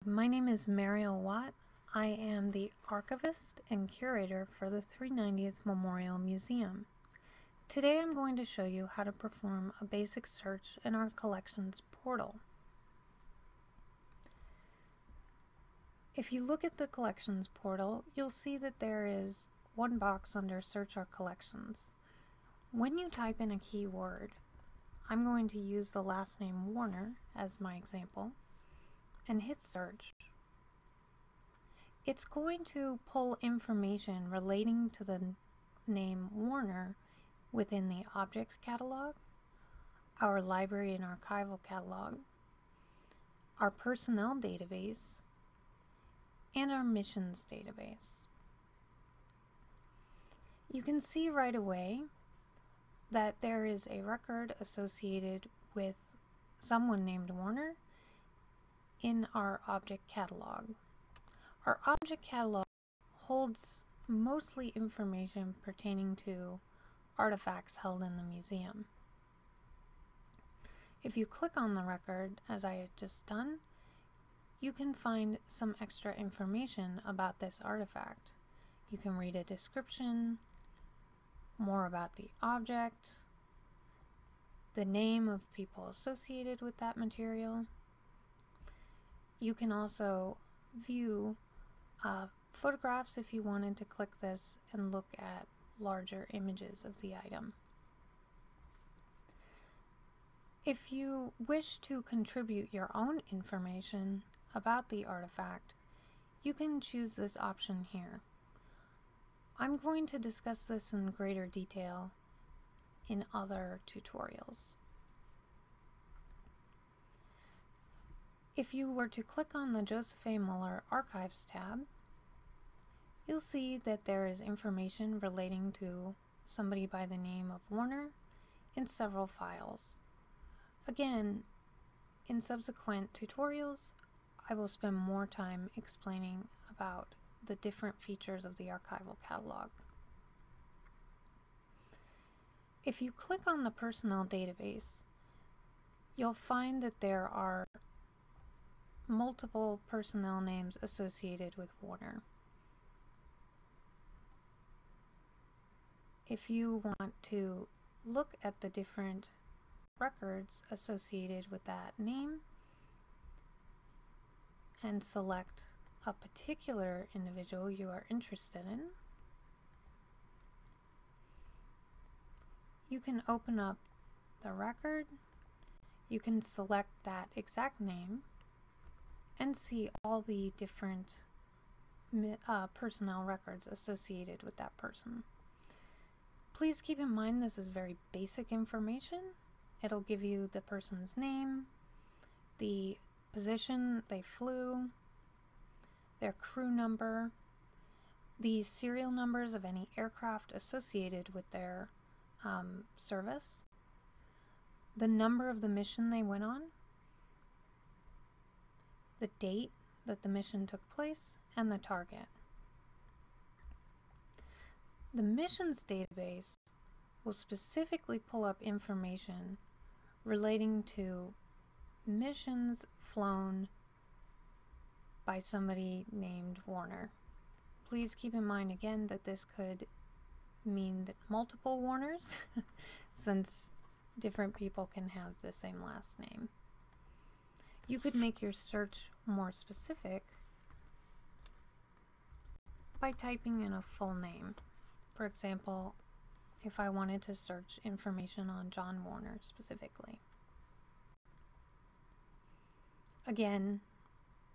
My name is Mariel Watt. I am the archivist and curator for the 390th Memorial Museum. Today I'm going to show you how to perform a basic search in our collections portal. If you look at the collections portal, you'll see that there is one box under Search Our Collections. When you type in a keyword, I'm going to use the last name Warner as my example, and hit search. It's going to pull information relating to the name Warner within the object catalog, our library and archival catalog, our personnel database, and our missions database. You can see right away that there is a record associated with someone named Warner in our object catalog. Our object catalog holds mostly information pertaining to artifacts held in the museum. If you click on the record, as I had just done, you can find some extra information about this artifact. You can read a description, more about the object, the name of people associated with that material. You can also view photographs if you wanted to click this and look at larger images of the item. If you wish to contribute your own information about the artifact, you can choose this option here. I'm going to discuss this in greater detail in other tutorials. If you were to click on the Joseph A. Moller Archives tab, you'll see that there is information relating to somebody by the name of Warner in several files. Again, in subsequent tutorials, I will spend more time explaining about the different features of the archival catalog. If you click on the personnel database, you'll find that there are multiple personnel names associated with Warner. If you want to look at the different records associated with that name and select a particular individual you are interested in, you can open up the record, you can select that exact name, and see all the different personnel records associated with that person. Please keep in mind this is very basic information. It'll give you the person's name, the position they flew, their crew number, the serial numbers of any aircraft associated with their service, the number of the mission they went on, the date that the mission took place, and the target. The missions database will specifically pull up information relating to missions flown by somebody named Warner. Please keep in mind again that this could mean that multiple Warners since different people can have the same last name. You could make your search more specific by typing in a full name. For example, if I wanted to search information on John Warner specifically. Again,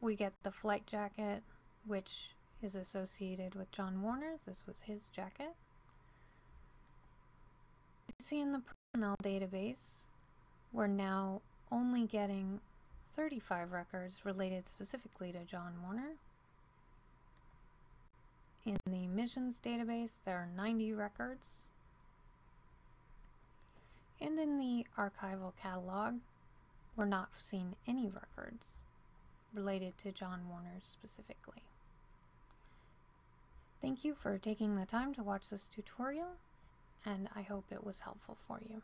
we get the flight jacket, which is associated with John Warner. This was his jacket. You see in the personnel database, we're now only getting 35 records related specifically to John Warner. In the missions database, there are 90 records. And in the archival catalog, we're not seeing any records related to John Warner specifically. Thank you for taking the time to watch this tutorial, and I hope it was helpful for you.